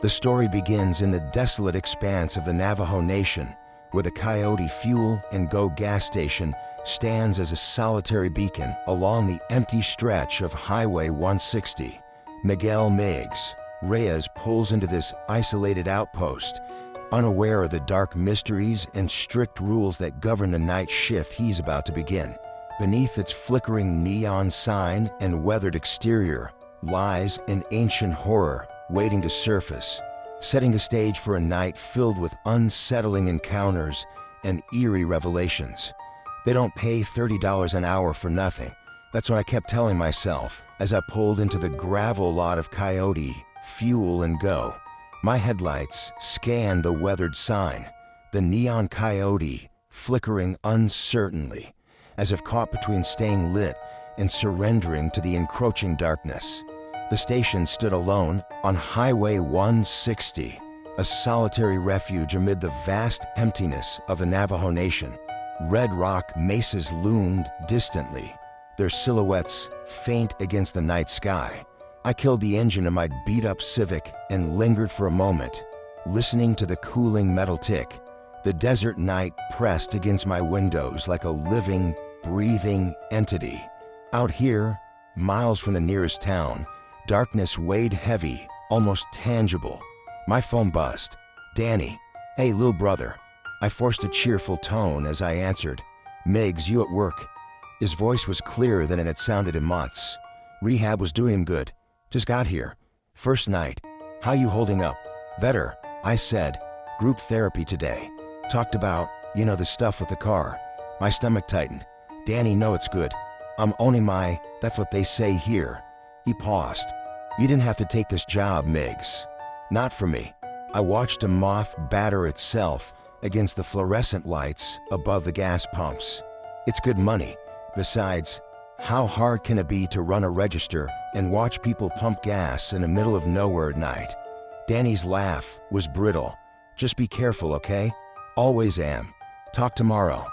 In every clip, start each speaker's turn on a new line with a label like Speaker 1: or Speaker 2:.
Speaker 1: The story begins in the desolate expanse of the Navajo Nation, where the Coyote Fuel and Go gas station stands as a solitary beacon along the empty stretch of Highway 160. Miguel Reyes pulls into this isolated outpost, unaware of the dark mysteries and strict rules that govern the night shift he's about to begin. Beneath its flickering neon sign and weathered exterior lies an ancient horror waiting to surface, setting the stage for a night filled with unsettling encounters and eerie revelations. They don't pay $30 an hour for nothing. That's what I kept telling myself as I pulled into the gravel lot of Coyote Fuel and Go. My headlights scanned the weathered sign, the neon coyote flickering uncertainly, as if caught between staying lit and surrendering to the encroaching darkness. The station stood alone on Highway 160, a solitary refuge amid the vast emptiness of the Navajo Nation. Red rock mesas loomed distantly, their silhouettes faint against the night sky. I killed the engine of my beat-up Civic and lingered for a moment, listening to the cooling metal tick. The desert night pressed against my windows like a living, breathing entity. Out here, miles from the nearest town, darkness weighed heavy, almost tangible. My phone buzzed. "Danny, hey, little brother." I forced a cheerful tone as I answered. "Migs, you at work?" His voice was clearer than it had sounded in months. "Rehab was doing good. Just got here. First night. How you holding up?" "Better," I said. "Group therapy today. Talked about, the stuff with the car." My stomach tightened. "Danny, no, it's good. I'm owning that's what they say here." He paused. "You didn't have to take this job, Migs." "Not for me." I watched a moth batter itself against the fluorescent lights above the gas pumps. "It's good money. Besides, how hard can it be to run a register and watch people pump gas in the middle of nowhere at night?" Danny's laugh was brittle. "Just be careful, okay? Always am. Talk tomorrow."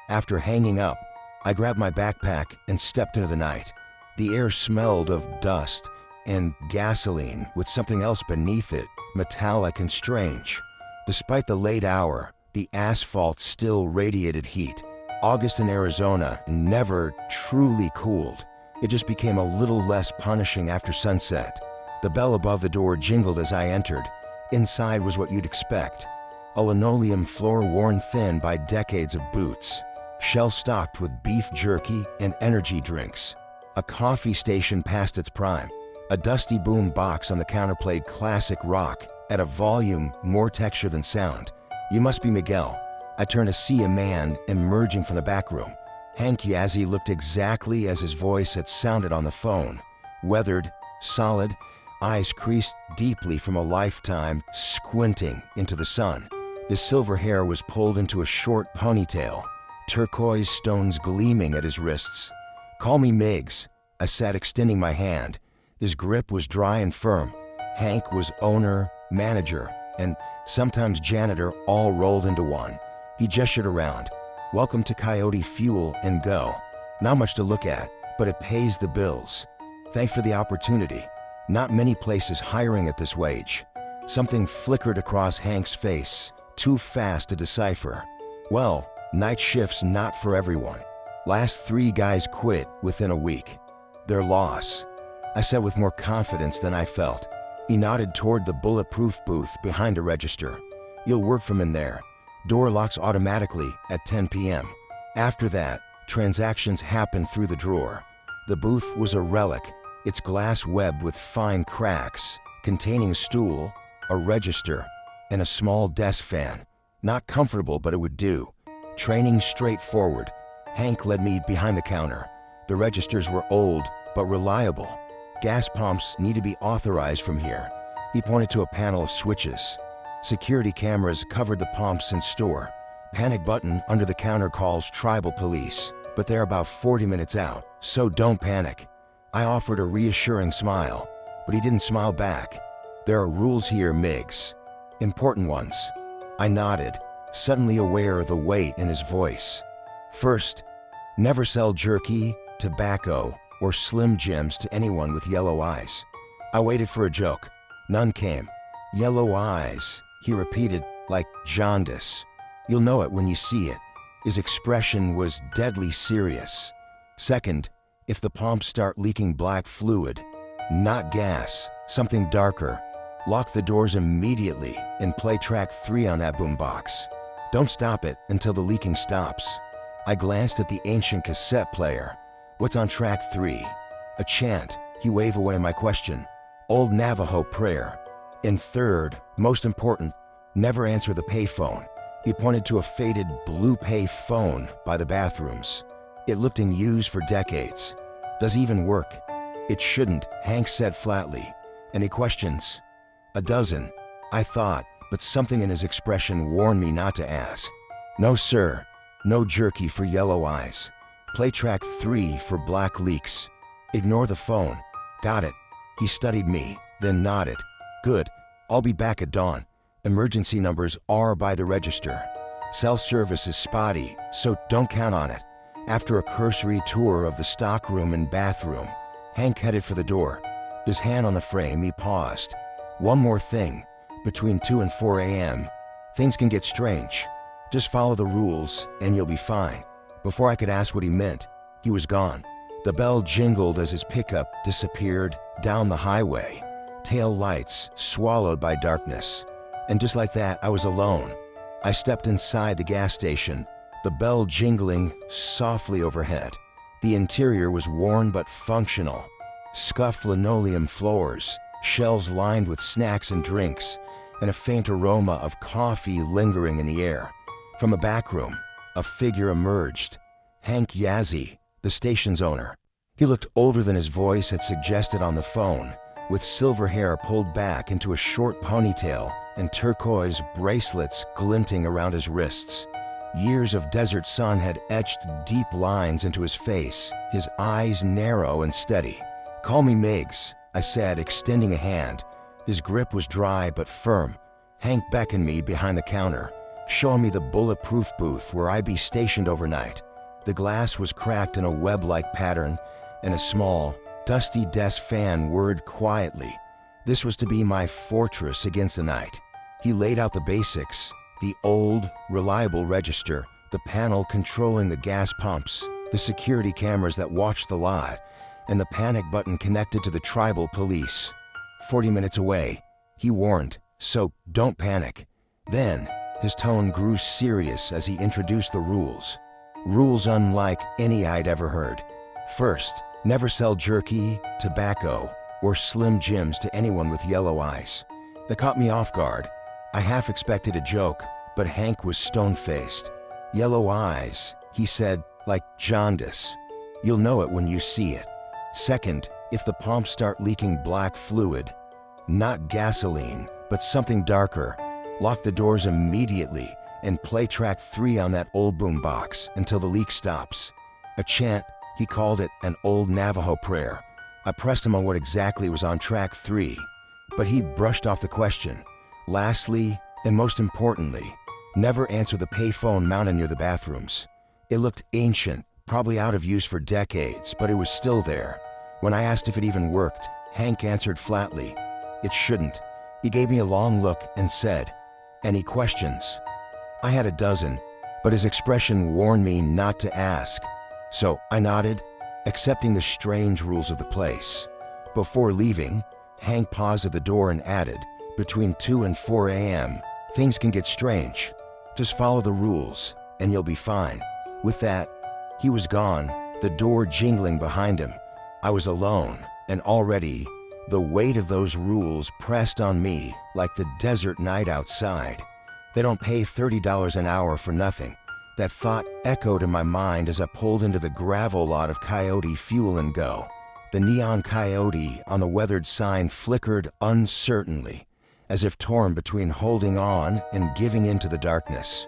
Speaker 1: After hanging up, I grabbed my backpack and stepped into the night. The air smelled of dust and gasoline with something else beneath it, metallic and strange. Despite the late hour, the asphalt still radiated heat. August in Arizona never truly cooled. It just became a little less punishing after sunset. The bell above the door jingled as I entered. Inside was what you'd expect. A linoleum floor worn thin by decades of boots. Shelf stocked with beef jerky and energy drinks. A coffee station past its prime. A dusty boom box on the counter played classic rock at a volume more texture than sound. "You must be Miguel." I turned to see a man emerging from the back room. Hank Yazzie looked exactly as his voice had sounded on the phone. Weathered, solid, eyes creased deeply from a lifetime squinting into the sun. His silver hair was pulled into a short ponytail, turquoise stones gleaming at his wrists. "Call me Migs," I said, extending my hand. His grip was dry and firm. Hank was owner, manager, and sometimes janitor all rolled into one. He gestured around. "Welcome to Coyote Fuel and Go. Not much to look at, but it pays the bills. Thanks for the opportunity. Not many places hiring at this wage." Something flickered across Hank's face, too fast to decipher. "Well, night shift's not for everyone. Last 3 guys quit within a week. Their loss," I said with more confidence than I felt. He nodded toward the bulletproof booth behind a register. "You'll work from in there. Door locks automatically at 10 p.m. After that, transactions happen through the drawer." The booth was a relic, its glass webbed with fine cracks, containing a stool, a register, and a small desk fan. Not comfortable, but it would do. Training straightforward. Hank led me behind the counter. The registers were old, but reliable. Gas pumps need to be authorized from here. He pointed to a panel of switches. Security cameras covered the pumps in store. Panic button under the counter calls tribal police, but they're about 40 minutes out, so don't panic. I offered a reassuring smile, but he didn't smile back. "There are rules here, Migs. Important ones." I nodded, suddenly aware of the weight in his voice. "First, never sell jerky, tobacco, or Slim Jims to anyone with yellow eyes." I waited for a joke. None came. Yellow eyes, he repeated, like jaundice. You'll know it when you see it. His expression was deadly serious. Second, if the pumps start leaking black fluid, not gas, something darker, lock the doors immediately and play track 3 on that boombox. Don't stop it until the leaking stops. I glanced at the ancient cassette player. What's on track 3? A chant. He waved away my question. Old Navajo prayer. And third, most important, never answer the payphone. He pointed to a faded blue pay phone by the bathrooms. It looked in use for decades. Does it even work? It shouldn't, Hank said flatly. Any questions? A dozen, I thought, but something in his expression warned me not to ask. No, sir. No jerky for yellow eyes. Play track 3 for black leaks. Ignore the phone. Got it. He studied me, then nodded. Good. I'll be back at dawn. Emergency numbers are by the register. Cell service is spotty, so don't count on it. After a cursory tour of the stockroom and bathroom, Hank headed for the door. His hand on the frame, he paused. One more thing. Between 2 and 4 a.m., things can get strange. Just follow the rules and you'll be fine. Before I could ask what he meant, he was gone. The bell jingled as his pickup disappeared down the highway. Tail lights swallowed by darkness. And just like that, I was alone. I stepped inside the gas station, the bell jingling softly overhead. The interior was worn but functional. Scuffed linoleum floors, shelves lined with snacks and drinks, and a faint aroma of coffee lingering in the air. From a back room, a figure emerged. Hank Yazzie, the station's owner. He looked older than his voice had suggested on the phone, with silver hair pulled back into a short ponytail and turquoise bracelets glinting around his wrists. Years of desert sun had etched deep lines into his face, his eyes narrow and steady. Call me Migs, I said, extending a hand. His grip was dry but firm. Hank beckoned me behind the counter, showing me the bulletproof booth where I'd be stationed overnight. The glass was cracked in a web-like pattern, and a small, dusty desk fan whirred quietly. This was to be my fortress against the night. He laid out the basics: the old, reliable register, the panel controlling the gas pumps, the security cameras that watched the lot, and the panic button connected to the tribal police. 40 minutes away, he warned, so don't panic. Then, his tone grew serious as he introduced the rules. Rules unlike any I'd ever heard. First, never sell jerky, tobacco, or Slim Jims to anyone with yellow eyes. That caught me off guard. I half expected a joke, but Hank was stone-faced. Yellow eyes, he said, like jaundice. You'll know it when you see it. Second, if the pumps start leaking black fluid, not gasoline, but something darker, lock the doors immediately and play track 3 on that old boombox until the leak stops. A chant, he called it an old Navajo prayer. I pressed him on what exactly was on track 3, but he brushed off the question. Lastly, and most importantly, never answer the payphone mounted near the bathrooms. It looked ancient, probably out of use for decades, but it was still there. When I asked if it even worked, Hank answered flatly, it shouldn't. He gave me a long look and said, any questions? I had a dozen, but his expression warned me not to ask. So I nodded, accepting the strange rules of the place. Before leaving, Hank paused at the door and added, between 2 and 4 a.m., things can get strange. Just follow the rules, and you'll be fine. With that, he was gone, the door jingling behind him. I was alone, and already, the weight of those rules pressed on me like the desert night outside. They don't pay $30 an hour for nothing. That thought echoed in my mind as I pulled into the gravel lot of Coyote Fuel and Go. The neon coyote on the weathered sign flickered uncertainly, as if torn between holding on and giving into the darkness.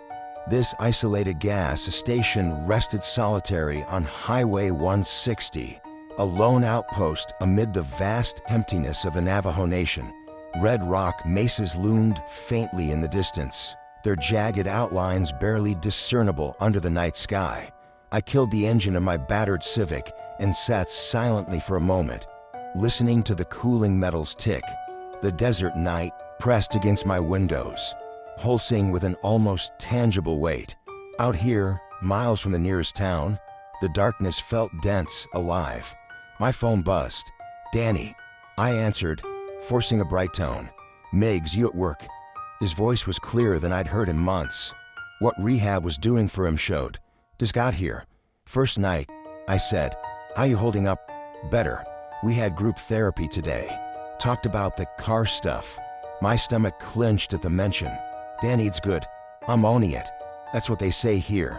Speaker 1: This isolated gas station rested solitary on Highway 160, a lone outpost amid the vast emptiness of the Navajo Nation. Red rock mesas loomed faintly in the distance, their jagged outlines barely discernible under the night sky. I killed the engine of my battered Civic and sat silently for a moment, listening to the cooling metals tick. The desert night pressed against my windows, pulsing with an almost tangible weight. Out here, miles from the nearest town, the darkness felt dense, alive. My phone buzzed. "Danny." I answered, forcing a bright tone. "Migs, you at work?" His voice was clearer than I'd heard in months. What rehab was doing for him showed. "Just got here. First night," I said. "How you holding up?" "Better. We had group therapy today. Talked about the car stuff." My stomach clenched at the mention. "Danny, it's good. I'm owning it. That's what they say here."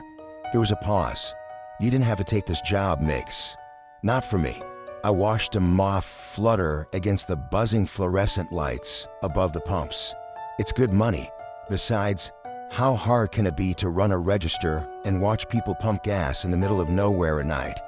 Speaker 1: There was a pause. "You didn't have to take this job, Migs." "Not for me." I watched a moth flutter against the buzzing fluorescent lights above the pumps. "It's good money. Besides, how hard can it be to run a register and watch people pump gas in the middle of nowhere at night?"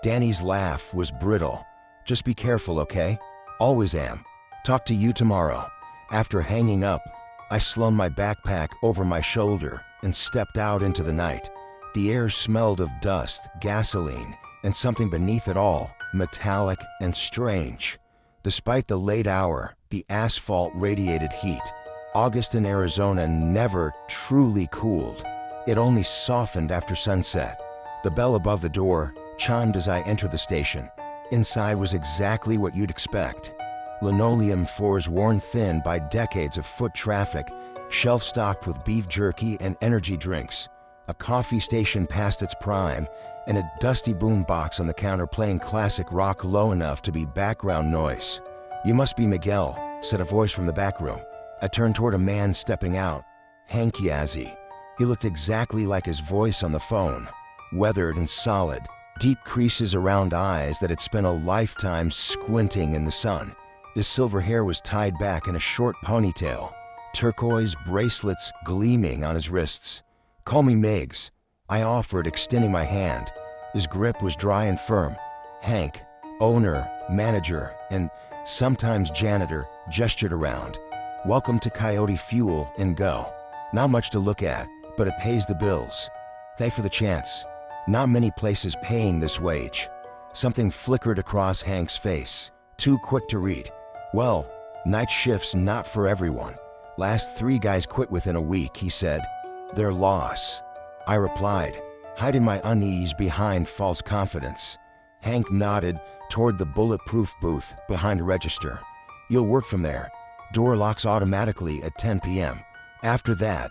Speaker 1: Danny's laugh was brittle. "Just be careful, okay? Always am. Talk to you tomorrow." After hanging up, I slung my backpack over my shoulder and stepped out into the night. The air smelled of dust, gasoline, and something beneath it all, metallic and strange. Despite the late hour, the asphalt radiated heat. August in Arizona never truly cooled. It only softened after sunset. The bell above the door chimed as I entered the station. Inside was exactly what you'd expect. Linoleum floors worn thin by decades of foot traffic, shelf stocked with beef jerky and energy drinks, a coffee station past its prime, and a dusty boombox on the counter playing classic rock low enough to be background noise. "You must be Miguel," said a voice from the back room. I turned toward a man stepping out, Hank Yazzie. He looked exactly like his voice on the phone, weathered and solid, deep creases around eyes that had spent a lifetime squinting in the sun. His silver hair was tied back in a short ponytail, turquoise bracelets gleaming on his wrists. "Call me Migs," I offered, extending my hand. His grip was dry and firm. Hank, owner, manager, and sometimes janitor, gestured around. "Welcome to Coyote Fuel and Go. Not much to look at, but it pays the bills. Thanks for the chance. Not many places paying this wage." Something flickered across Hank's face, too quick to read. "Well, night shift's not for everyone. Last 3 guys quit within a week," he said. "Their loss." I replied, hiding my unease behind false confidence. Hank nodded toward the bulletproof booth behind the register. "You'll work from there. Door locks automatically at 10 p.m. After that,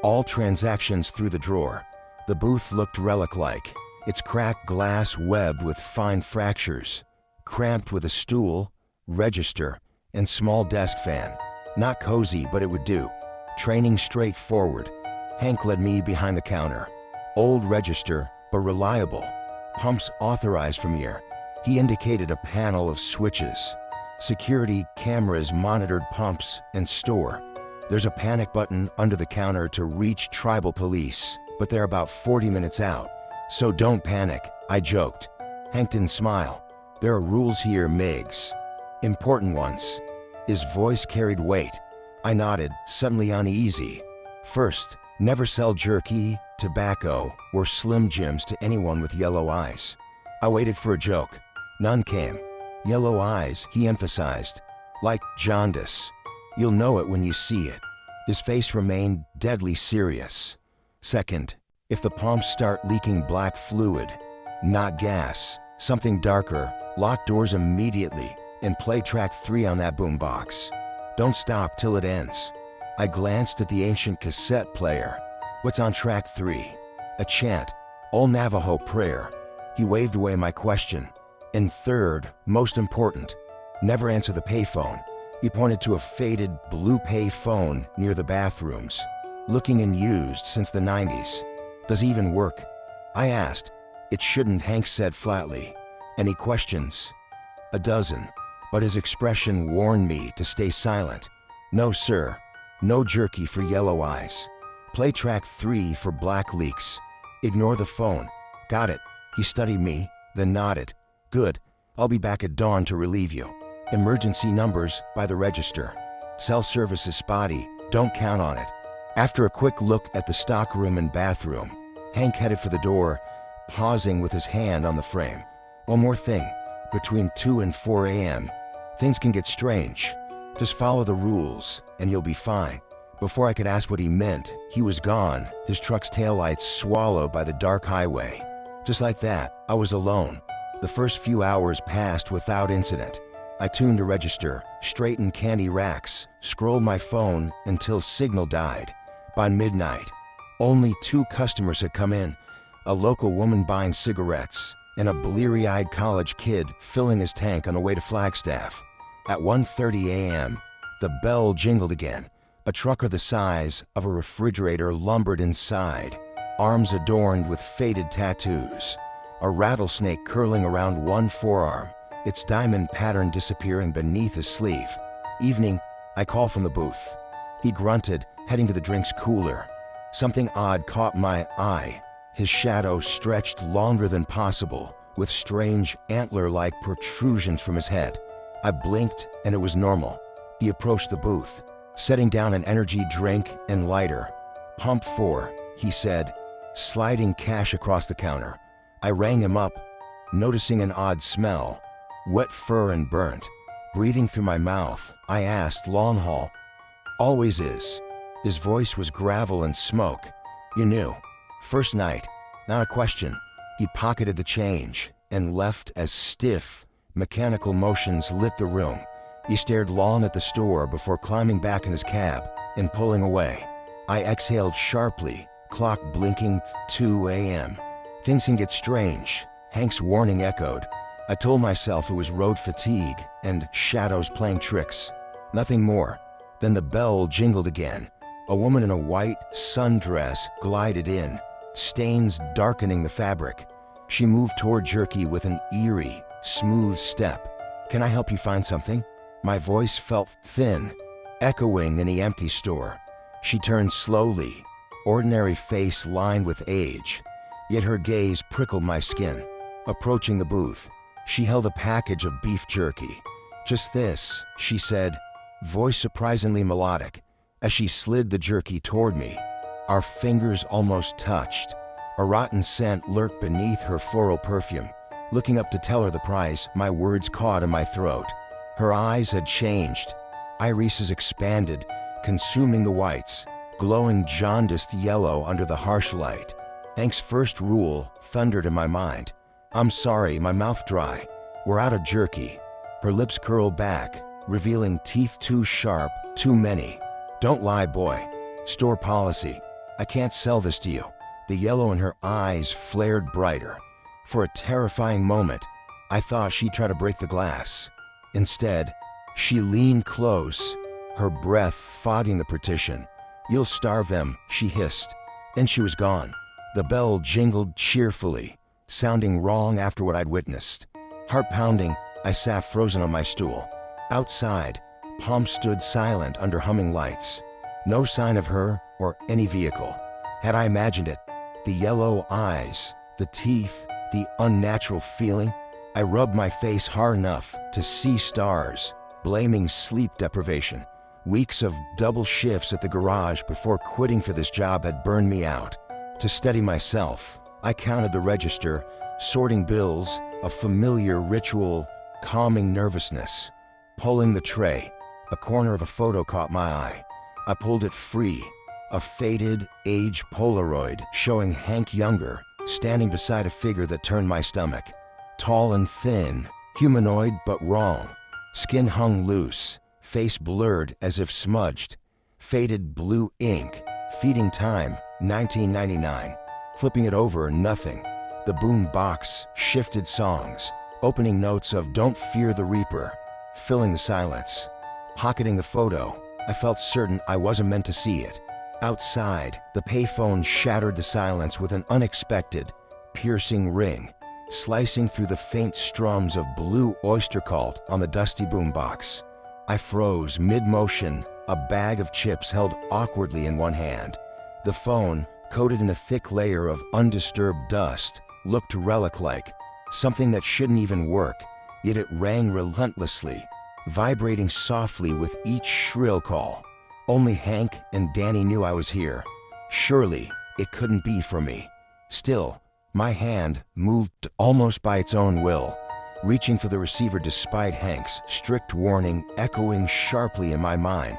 Speaker 1: all transactions through the drawer." The booth looked relic-like, its cracked glass webbed with fine fractures, cramped with a stool, register, and small desk fan. Not cozy, but it would do. Training straightforward. Hank led me behind the counter. Old register, but reliable. Pumps authorized from here. He indicated a panel of switches. Security cameras monitored pumps and store. There's a panic button under the counter to reach tribal police, but they're about 40 minutes out. "So don't panic," I joked. Hank didn't smile. "There are rules here, Migs. Important ones." His voice carried weight. I nodded, suddenly uneasy. "First, never sell jerky, tobacco, or Slim Jims to anyone with yellow eyes." I waited for a joke. None came. "Yellow eyes," he emphasized. "Like jaundice. You'll know it when you see it." His face remained deadly serious. "Second, if the pumps start leaking black fluid, not gas, something darker, lock doors immediately and play track 3 on that boombox. Don't stop till it ends." I glanced at the ancient cassette player. "What's on track 3? "A chant, all Navajo prayer." He waved away my question. "And third, most important, never answer the payphone." He pointed to a faded blue pay phone near the bathrooms, looking unused since the 90s. "Does it even work?" I asked. "It shouldn't," Hank said flatly. "Any questions?" "A dozen," but his expression warned me to stay silent. "No, sir. No jerky for yellow eyes. Play track 3 for black leaks. Ignore the phone." "Got it." He studied me, then nodded. "Good. I'll be back at dawn to relieve you. Emergency numbers by the register. Cell service is spotty. Don't count on it." After a quick look at the stockroom and bathroom, Hank headed for the door, pausing with his hand on the frame. "One more thing. Between 2 and 4 a.m., things can get strange. Just follow the rules, and you'll be fine. Before I could ask what he meant, he was gone, his truck's taillights swallowed by the dark highway. Just like that, I was alone. The first few hours passed without incident. I tuned to register, straightened candy racks, scrolled my phone until signal died. By midnight, only 2 customers had come in, a local woman buying cigarettes, and a bleary-eyed college kid filling his tank on the way to Flagstaff. At 1:30 a.m., the bell jingled again. A trucker the size of a refrigerator lumbered inside, arms adorned with faded tattoos, a rattlesnake curling around one forearm, its diamond pattern disappearing beneath his sleeve. Evening, I call from the booth. He grunted, heading to the drinks cooler. Something odd caught my eye. His shadow stretched longer than possible, with strange antler-like protrusions from his head. I blinked, and it was normal. He approached the booth, setting down an energy drink and lighter. "Pump 4, he said, sliding cash across the counter. I rang him up, noticing an odd smell, wet fur and burnt. Breathing through my mouth, I asked, "Long haul?" "Always is." His voice was gravel and smoke. "You knew. First night. Not a question." He pocketed the change and left as stiff, mechanical motions lit the room. He stared long at the store before climbing back in his cab and pulling away. I exhaled sharply, clock blinking 2 a.m. Things can get strange, Hank's warning echoed. I told myself it was road fatigue and shadows playing tricks. Nothing more. Then the bell jingled again. A woman in a white sundress glided in, stains darkening the fabric. She moved toward Jerky with an eerie, smooth step. "Can I help you find something?" My voice felt thin, echoing in the empty store. She turned slowly, ordinary face lined with age, yet her gaze prickled my skin. Approaching the booth, she held a package of beef jerky. "Just this," she said, voice surprisingly melodic, as she slid the jerky toward me. Our fingers almost touched. A rotten scent lurked beneath her floral perfume. Looking up to tell her the price, my words caught in my throat. Her eyes had changed. Irises expanded, consuming the whites, glowing jaundiced yellow under the harsh light. Hank's first rule thundered in my mind. "I'm sorry, my mouth dry. We're out of jerky." Her lips curled back, revealing teeth too sharp, too many. "Don't lie, boy. Store policy. I can't sell this to you." The yellow in her eyes flared brighter. For a terrifying moment, I thought she'd try to break the glass. Instead, she leaned close, her breath fogging the partition. "You'll starve them," she hissed. Then she was gone. The bell jingled cheerfully, sounding wrong after what I'd witnessed. Heart pounding, I sat frozen on my stool. Outside, Palm stood silent under humming lights. No sign of her or any vehicle. Had I imagined it? The yellow eyes, the teeth, the unnatural feeling. I rubbed my face hard enough to see stars, blaming sleep deprivation. Weeks of double shifts at the garage before quitting for this job had burned me out. To steady myself, I counted the register, sorting bills, a familiar ritual, calming nervousness. Pulling the tray, a corner of a photo caught my eye. I pulled it free, a faded, aged Polaroid showing Hank younger, standing beside a figure that turned my stomach. Tall and thin, humanoid but wrong. Skin hung loose, face blurred as if smudged. Faded blue ink, feeding time, 1999. Flipping it over, nothing. The boom box shifted songs, opening notes of "Don't Fear the Reaper," filling the silence. Pocketing the photo, I felt certain I wasn't meant to see it. Outside, the payphone shattered the silence with an unexpected, piercing ring, slicing through the faint strums of Blue Oyster Cult on the dusty boombox. I froze mid-motion, a bag of chips held awkwardly in one hand. The phone, coated in a thick layer of undisturbed dust, looked relic-like, something that shouldn't even work, yet it rang relentlessly, vibrating softly with each shrill call. Only Hank and Danny knew I was here. Surely, it couldn't be for me. Still, my hand moved almost by its own will. reaching for the receiver despite Hank's strict warning echoing sharply in my mind.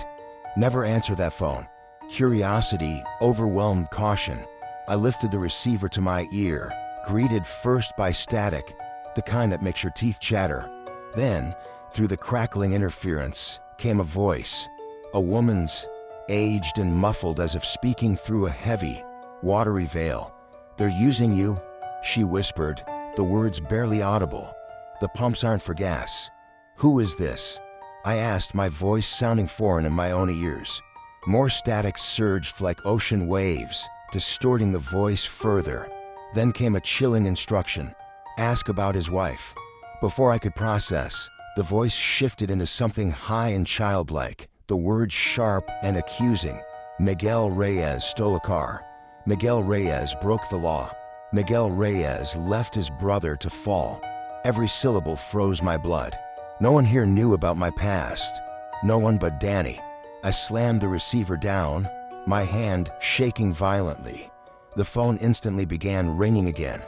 Speaker 1: Never answer that phone. Curiosity overwhelmed caution. I lifted the receiver to my ear, greeted first by static, the kind that makes your teeth chatter. Then, through the crackling interference, came a voice, a woman's, aged and muffled as if speaking through a heavy, watery veil. "They're using you," she whispered, the words barely audible. "The pumps aren't for gas." "Who is this?" I asked, my voice sounding foreign in my own ears. More static surged like ocean waves, distorting the voice further. Then came a chilling instruction: ask about his wife. Before I could process, the voice shifted into something high and childlike, the words sharp and accusing. "Miguel Reyes stole a car. Miguel Reyes broke the law. Miguel Reyes left his brother to fall." Every syllable froze my blood. No one here knew about my past. No one but Danny. I slammed the receiver down, my hand shaking violently. The phone instantly began ringing again.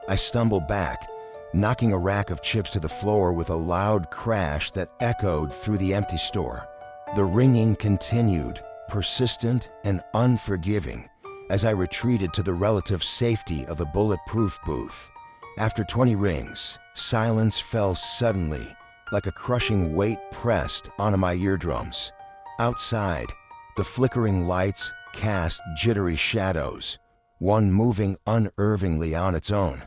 Speaker 1: I stumbled back, knocking a rack of chips to the floor with a loud crash that echoed through the empty store. The ringing continued, persistent and unforgiving, as I retreated to the relative safety of the bulletproof booth. After 20 rings, silence fell suddenly, like a crushing weight pressed onto my eardrums. Outside, the flickering lights cast jittery shadows, one moving unervingly on its own,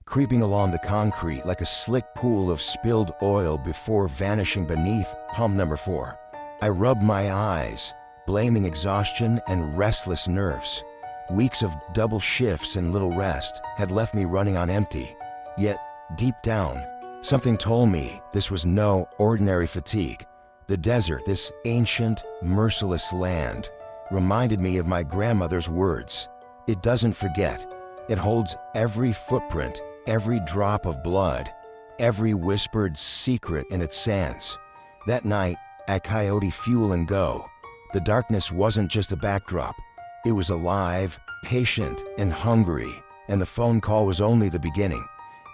Speaker 1: creeping along the concrete like a slick pool of spilled oil before vanishing beneath pump number 4. I rubbed my eyes, blaming exhaustion and restless nerves. Weeks of double shifts and little rest had left me running on empty. Yet, deep down, something told me this was no ordinary fatigue. The desert, this ancient, merciless land, reminded me of my grandmother's words. It doesn't forget. It holds every footprint, every drop of blood, every whispered secret in its sands. That night, at Coyote Fuel and Go, the darkness wasn't just a backdrop. It was alive, patient, and hungry, and the phone call was only the beginning.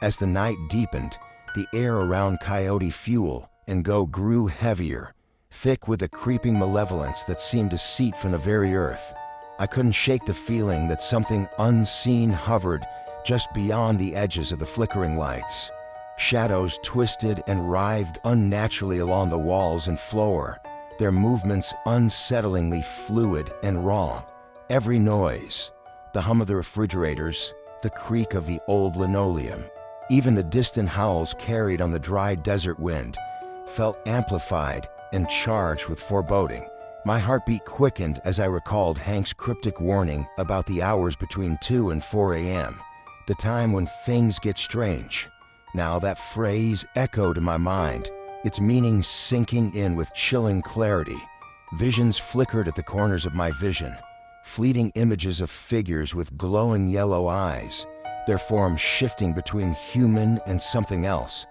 Speaker 1: As the night deepened, the air around Coyote Fuel and Go grew heavier, thick with a creeping malevolence that seemed to seep from the very earth. I couldn't shake the feeling that something unseen hovered just beyond the edges of the flickering lights. Shadows twisted and writhed unnaturally along the walls and floor, their movements unsettlingly fluid and raw. Every noise, the hum of the refrigerators, the creak of the old linoleum, even the distant howls carried on the dry desert wind, felt amplified and charged with foreboding. My heartbeat quickened as I recalled Hank's cryptic warning about the hours between 2 and 4 a.m., the time when things get strange. Now that phrase echoed in my mind, its meaning sinking in with chilling clarity. Visions flickered at the corners of my vision, fleeting images of figures with glowing yellow eyes, their form shifting between human and something else,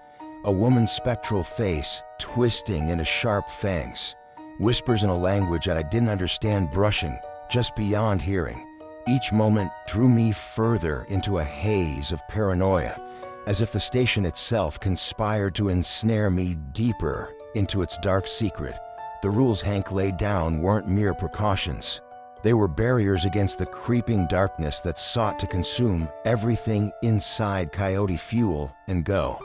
Speaker 1: a woman's spectral face twisting into sharp fangs, whispers in a language that I didn't understand brushing just beyond hearing. Each moment drew me further into a haze of paranoia, as if the station itself conspired to ensnare me deeper into its dark secret. The rules Hank laid down weren't mere precautions. They were barriers against the creeping darkness that sought to consume everything inside Coyote Fuel and Go.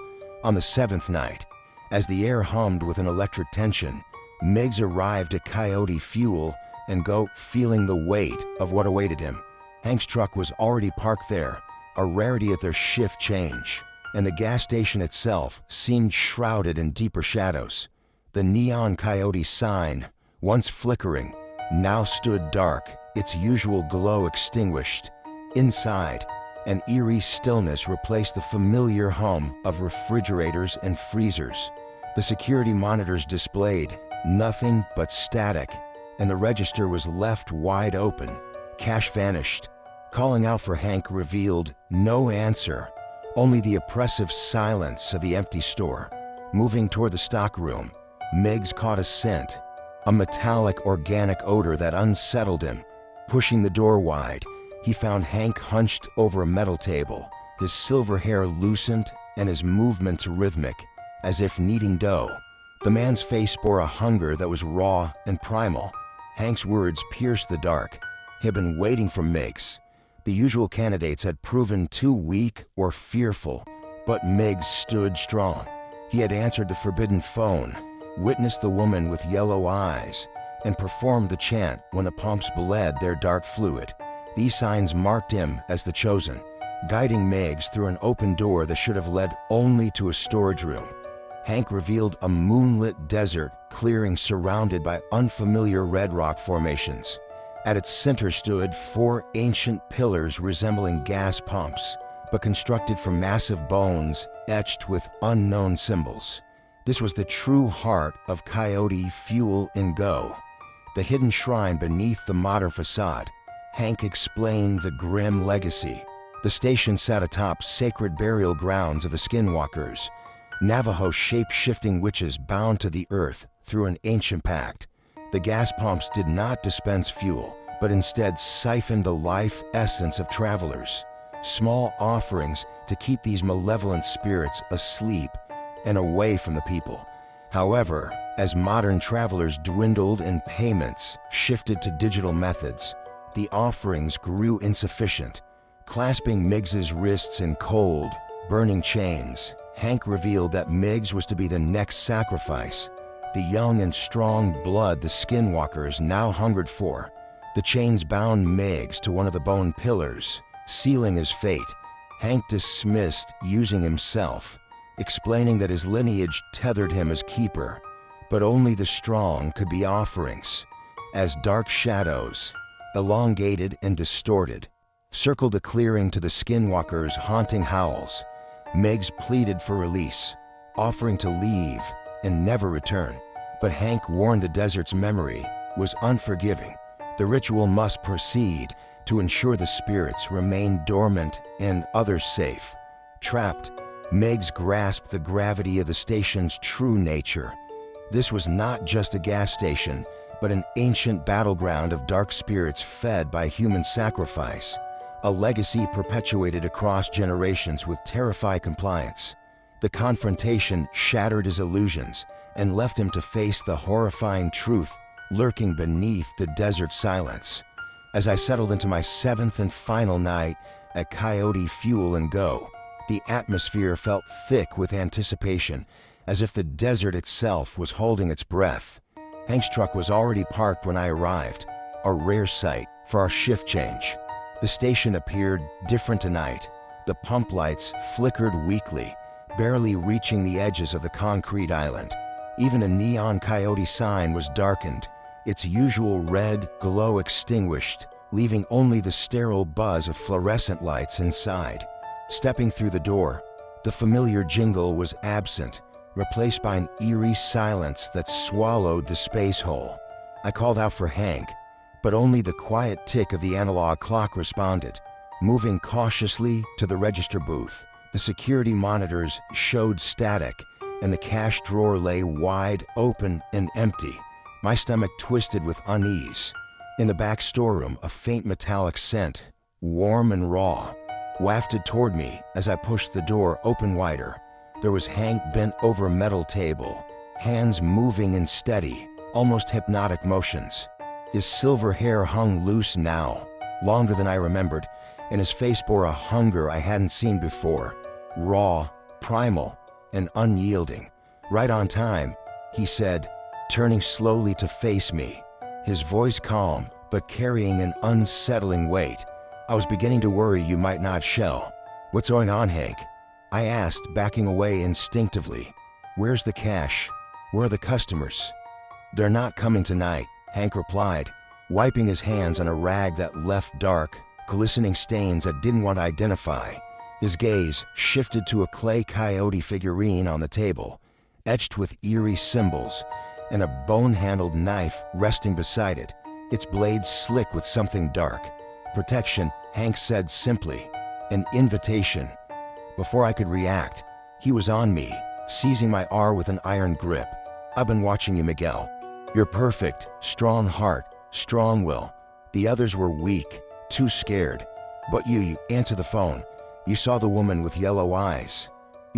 Speaker 1: On the 7th night, as the air hummed with an electric tension, Migs arrived at Coyote Fuel and Go, feeling the weight of what awaited him. Hank's truck was already parked there, a rarity at their shift change, and the gas station itself seemed shrouded in deeper shadows. The neon Coyote sign, once flickering, now stood dark, its usual glow extinguished. Inside, an eerie stillness replaced the familiar hum of refrigerators and freezers. The security monitors displayed nothing but static, and the register was left wide open. Cash vanished. Calling out for Hank revealed no answer, only the oppressive silence of the empty store. Moving toward the stockroom, Migs caught a scent, a metallic organic odor that unsettled him. Pushing the door wide, he found Hank hunched over a metal table, his silver hair loosened and his movements rhythmic, as if kneading dough. The man's face bore a hunger that was raw and primal. Hank's words pierced the dark. He had been waiting for Migs. The usual candidates had proven too weak or fearful, but Migs stood strong. He had answered the forbidden phone, witnessed the woman with yellow eyes, and performed the chant when the pumps bled their dark fluid. These signs marked him as the chosen, guiding Migs through an open door that should have led only to a storage room. Hank revealed a moonlit desert clearing surrounded by unfamiliar red rock formations. At its center stood 4 ancient pillars resembling gas pumps, but constructed from massive bones etched with unknown symbols. This was the true heart of Coyote Fuel and Go, the hidden shrine beneath the modern facade. Hank explained the grim legacy. The station sat atop sacred burial grounds of the Skinwalkers, Navajo shape-shifting witches bound to the earth through an ancient pact. The gas pumps did not dispense fuel, but instead siphoned the life essence of travelers. Small offerings to keep these malevolent spirits asleep and away from the people. However, as modern travelers dwindled and payments shifted to digital methods, the offerings grew insufficient. Clasping Migs's wrists in cold, burning chains, Hank revealed that Migs was to be the next sacrifice, the young and strong blood the Skinwalkers now hungered for. The chains bound Migs to one of the bone pillars, sealing his fate. Hank dismissed using himself, explaining that his lineage tethered him as keeper, but only the strong could be offerings. As dark shadows, elongated and distorted, circled the clearing to the Skinwalkers' haunting howls, Migs pleaded for release, offering to leave and never return. But Hank warned the desert's memory was unforgiving. The ritual must proceed to ensure the spirits remained dormant and others safe. Trapped, Migs grasped the gravity of the station's true nature. This was not just a gas station, but an ancient battleground of dark spirits fed by human sacrifice, a legacy perpetuated across generations with terrifying compliance. The confrontation shattered his illusions and left him to face the horrifying truth lurking beneath the desert silence. As I settled into my 7th and final night at Coyote Fuel and Go, the atmosphere felt thick with anticipation, as if the desert itself was holding its breath. Hank's truck was already parked when I arrived, a rare sight for our shift change. The station appeared different tonight. The pump lights flickered weakly, barely reaching the edges of the concrete island. Even a neon coyote sign was darkened, its usual red glow extinguished, leaving only the sterile buzz of fluorescent lights inside. Stepping through the door, the familiar jingle was absent, replaced by an eerie silence that swallowed the space hole. I called out for Hank, but only the quiet tick of the analog clock responded. Moving cautiously to the register booth, the security monitors showed static, and the cash drawer lay wide open and empty. My stomach twisted with unease. In the back storeroom, a faint metallic scent, warm and raw, wafted toward me as I pushed the door open wider. There was Hank bent over a metal table, hands moving in steady, almost hypnotic motions. His silver hair hung loose now, longer than I remembered, and his face bore a hunger I hadn't seen before, raw, primal, and unyielding. Right on time, he said, turning slowly to face me, his voice calm but carrying an unsettling weight. I was beginning to worry you might not show. What's going on, Hank? I asked, backing away instinctively. Where's the cash? Where are the customers? They're not coming tonight, Hank replied, wiping his hands on a rag that left dark, glistening stains I didn't want to identify. His gaze shifted to a clay coyote figurine on the table, etched with eerie symbols, and a bone-handled knife resting beside it, its blade slick with something dark. Protection, Hank said simply. An invitation. Before I could react, he was on me, seizing my arm with an iron grip. I've been watching you, Miguel. You're perfect, strong heart, strong will. The others were weak, too scared. But you answer the phone. You saw the woman with yellow eyes.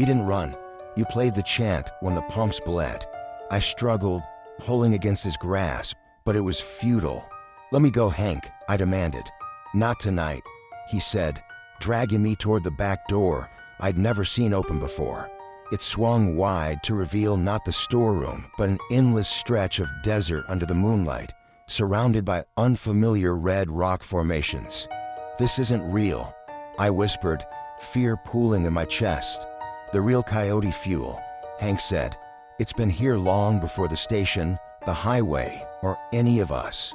Speaker 1: You didn't run. You played the chant when the pumps bled. I struggled, pulling against his grasp, but it was futile. Let me go, Hank, I demanded. Not tonight, he said, dragging me toward the back door I'd never seen open before. It swung wide to reveal not the storeroom, but an endless stretch of desert under the moonlight, surrounded by unfamiliar red rock formations. This isn't real, I whispered, fear pooling in my chest. The real Coyote Fuel, Hank said. It's been here long before the station, the highway, or any of us.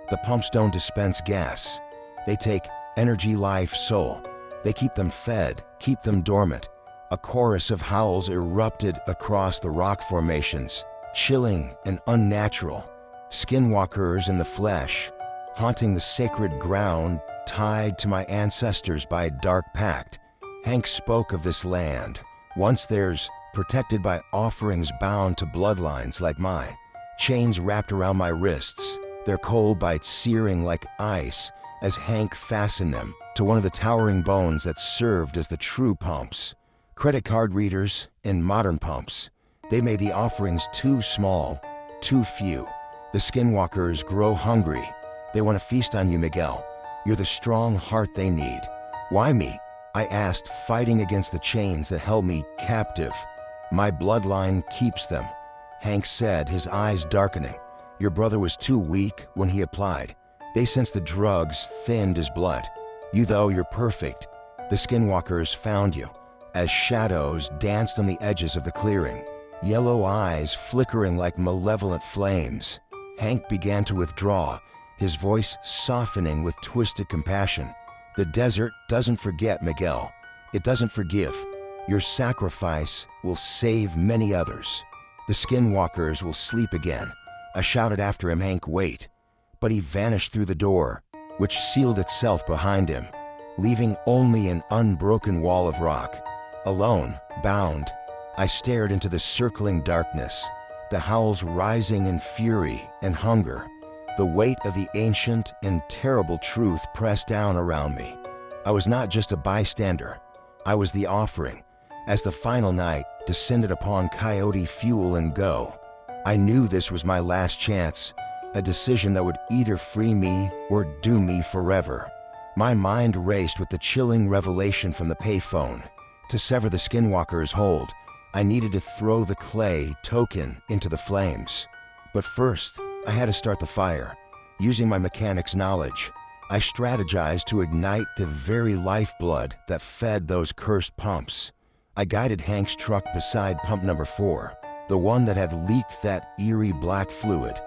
Speaker 1: The pumps don't dispense gas. They take energy, life, soul. They keep them fed, keep them dormant. A chorus of howls erupted across the rock formations, chilling and unnatural. Skinwalkers in the flesh, haunting the sacred ground tied to my ancestors by a dark pact. Hank spoke of this land, once theirs, protected by offerings bound to bloodlines like mine. Chains wrapped around my wrists, their cold bites searing like ice as Hank fastened them to one of the towering bones that served as the true pumps. Credit card readers and modern pumps. They made the offerings too small, too few. The Skinwalkers grow hungry. They want to feast on you, Miguel. You're the strong heart they need. Why me? I asked, fighting against the chains that held me captive. My bloodline keeps them, Hank said, his eyes darkening. Your brother was too weak when he applied. They sensed the drugs thinned his blood. You, though, you're perfect. The Skinwalkers found you. As shadows danced on the edges of the clearing, yellow eyes flickering like malevolent flames, Hank began to withdraw, his voice softening with twisted compassion. The desert doesn't forget, Miguel. It doesn't forgive. Your sacrifice will save many others. The Skinwalkers will sleep again. I shouted after him, Hank, wait. But he vanished through the door, which sealed itself behind him, leaving only an unbroken wall of rock. Alone, bound, I stared into the circling darkness, the howls rising in fury and hunger. The weight of the ancient and terrible truth pressed down around me. I was not just a bystander. I was the offering. As the final night descended upon Coyote Fuel and Go, I knew this was my last chance, a decision that would either free me or doom me forever. My mind raced with the chilling revelation from the payphone. To sever the Skinwalker's hold, I needed to throw the clay token into the flames. But first, I had to start the fire. Using my mechanic's knowledge, I strategized to ignite the very lifeblood that fed those cursed pumps. I guided Hank's truck beside pump number 4, the one that had leaked that eerie black fluid,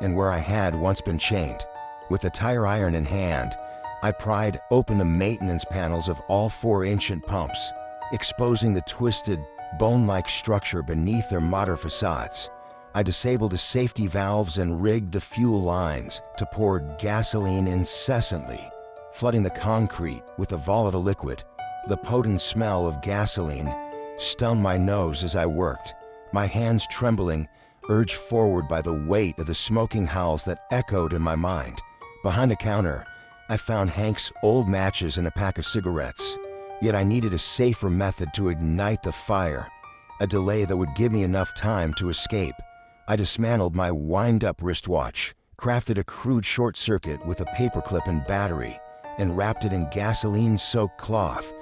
Speaker 1: and where I had once been chained. With the tire iron in hand, I pried open the maintenance panels of all 4 ancient pumps, exposing the twisted, bone-like structure beneath their modern facades. I disabled the safety valves and rigged the fuel lines to pour gasoline incessantly, flooding the concrete with a volatile liquid. The potent smell of gasoline stung my nose as I worked, my hands trembling, urged forward by the weight of the smoking howls that echoed in my mind. Behind a counter, I found Hank's old matches and a pack of cigarettes. Yet I needed a safer method to ignite the fire, a delay that would give me enough time to escape. I dismantled my wind-up wristwatch, crafted a crude short circuit with a paperclip and battery, and wrapped it in gasoline-soaked cloth,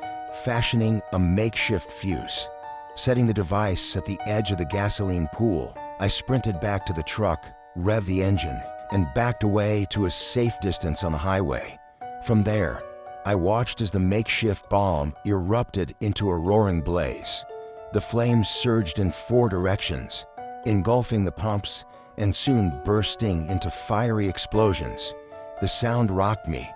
Speaker 1: fashioning a makeshift fuse. Setting the device at the edge of the gasoline pool, I sprinted back to the truck, revved the engine, and backed away to a safe distance on the highway. From there, I watched as the makeshift bomb erupted into a roaring blaze. The flames surged in 4 directions, engulfing the pumps and soon bursting into fiery explosions. The sound rocked me,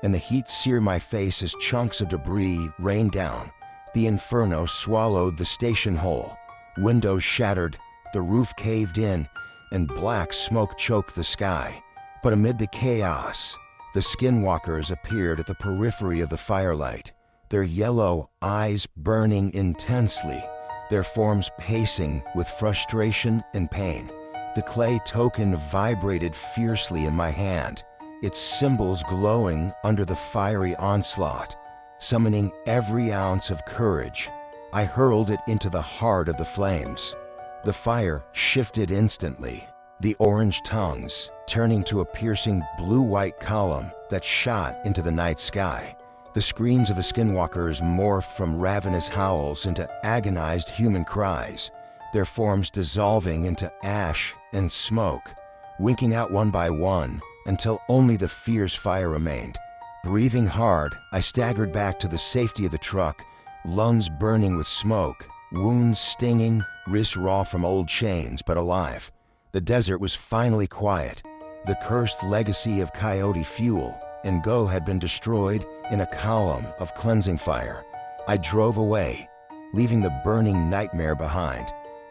Speaker 1: and the heat seared my face as chunks of debris rained down. The inferno swallowed the station whole. Windows shattered, the roof caved in, and black smoke choked the sky. But amid the chaos, the Skinwalkers appeared at the periphery of the firelight, their yellow eyes burning intensely, their forms pacing with frustration and pain. The clay token vibrated fiercely in my hand, its symbols glowing under the fiery onslaught. Summoning every ounce of courage, I hurled it into the heart of the flames. The fire shifted instantly, the orange tongues turning to a piercing blue-white column that shot into the night sky. The screams of the Skinwalkers morphed from ravenous howls into agonized human cries, their forms dissolving into ash and smoke, winking out one by one until only the fierce fire remained. Breathing hard, I staggered back to the safety of the truck, lungs burning with smoke, wounds stinging, wrists raw from old chains but alive. The desert was finally quiet. The cursed legacy of Coyote Fuel and Go had been destroyed in a column of cleansing fire. I drove away, leaving the burning nightmare behind.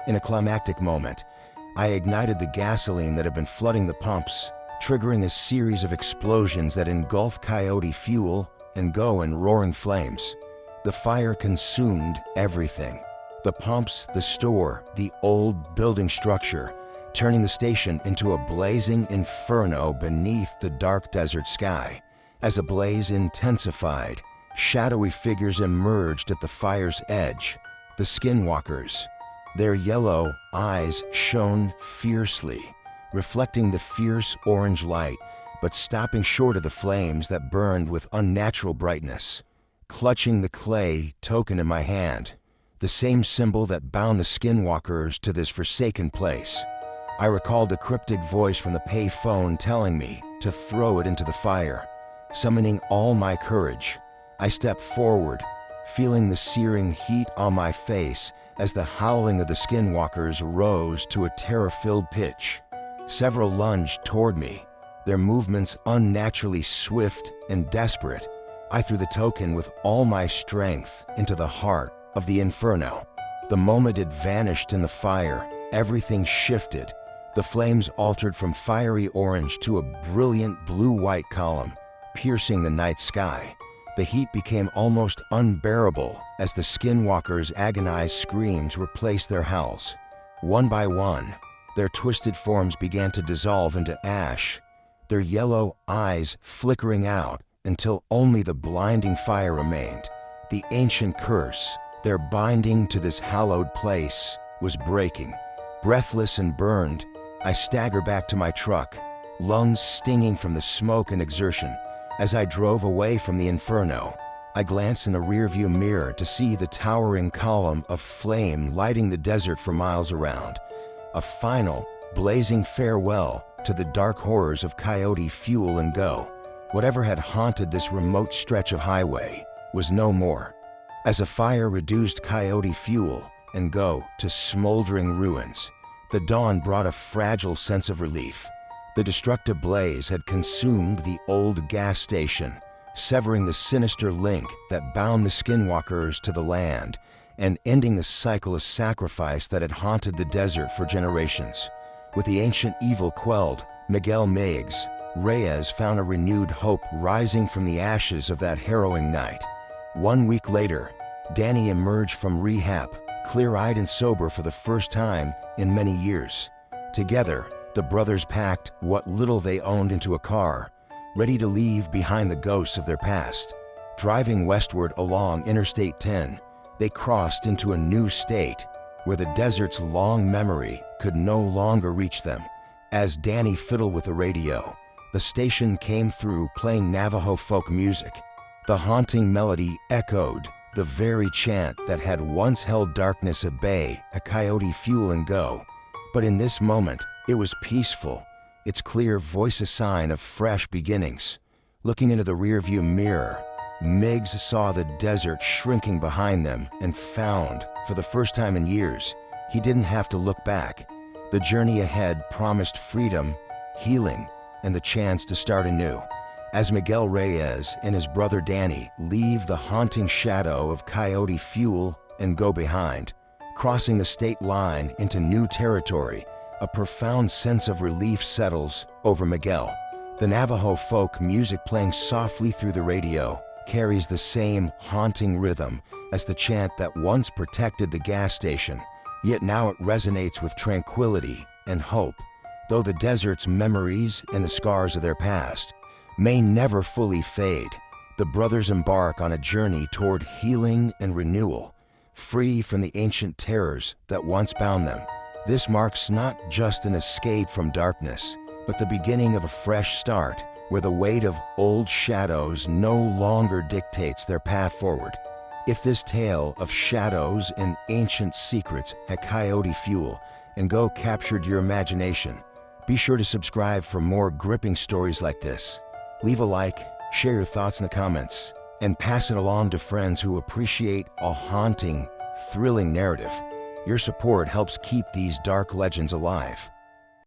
Speaker 1: In a climactic moment, I ignited the gasoline that had been flooding the pumps, triggering a series of explosions that engulfed Coyote Fuel and Go in roaring flames. The fire consumed everything. The pumps, the store, the old building structure, turning the station into a blazing inferno beneath the dark desert sky. As the blaze intensified, shadowy figures emerged at the fire's edge, the Skinwalkers. Their yellow eyes shone fiercely, reflecting the fierce orange light, but stopping short of the flames that burned with unnatural brightness. Clutching the clay token in my hand, the same symbol that bound the Skinwalkers to this forsaken place, I recalled a cryptic voice from the pay phone telling me to throw it into the fire. Summoning all my courage, I stepped forward, feeling the searing heat on my face as the howling of the Skinwalkers rose to a terror-filled pitch. Several lunged toward me, their movements unnaturally swift and desperate. I threw the token with all my strength into the heart of the inferno. The moment it vanished in the fire, everything shifted. The flames altered from fiery orange to a brilliant blue-white column, piercing the night sky. The heat became almost unbearable as the Skinwalkers' agonized screams replaced their howls. One by one, their twisted forms began to dissolve into ash, their yellow eyes flickering out until only the blinding fire remained. The ancient curse, their binding to this hallowed place, was breaking. Breathless and burned, I staggered back to my truck, lungs stinging from the smoke and exertion. As I drove away from the inferno, I glanced in a rearview mirror to see the towering column of flame lighting the desert for miles around. A final, blazing farewell to the dark horrors of Coyote Fuel and Go. Whatever had haunted this remote stretch of highway was no more. As a fire reduced Coyote Fuel and Go to smoldering ruins, the dawn brought a fragile sense of relief. The destructive blaze had consumed the old gas station, severing the sinister link that bound the Skinwalkers to the land and ending the cycle of sacrifice that had haunted the desert for generations. With the ancient evil quelled, Miguel Reyes found a renewed hope rising from the ashes of that harrowing night. 1 week later, Danny emerged from rehab, clear-eyed and sober for the first time in many years. Together, the brothers packed what little they owned into a car, ready to leave behind the ghosts of their past. Driving westward along Interstate 10, they crossed into a new state where the desert's long memory could no longer reach them. As Danny fiddled with the radio, the station came through playing Navajo folk music. The haunting melody echoed the very chant that had once held darkness at bay at Coyote Fuel and Go. But in this moment, it was peaceful, its clear voice a sign of fresh beginnings. Looking into the rearview mirror, Migs saw the desert shrinking behind them and found, for the first time in years, he didn't have to look back. The journey ahead promised freedom, healing, and the chance to start anew. As Miguel Reyes and his brother Danny leave the haunting shadow of Coyote Fuel and Go behind, crossing the state line into new territory, a profound sense of relief settles over Miguel. The Navajo folk music playing softly through the radio carries the same haunting rhythm as the chant that once protected the gas station, yet now it resonates with tranquility and hope. Though the desert's memories and the scars of their past may never fully fade, the brothers embark on a journey toward healing and renewal. free from the ancient terrors that once bound them. This marks not just an escape from darkness, but the beginning of a fresh start, where the weight of old shadows no longer dictates their path forward. If this tale of shadows and ancient secrets at Coyote Fuel and Go captured your imagination, be sure to subscribe for more gripping stories like this. Leave a like, share your thoughts in the comments, and pass it along to friends who appreciate a haunting, thrilling narrative. Your support helps keep these dark legends alive.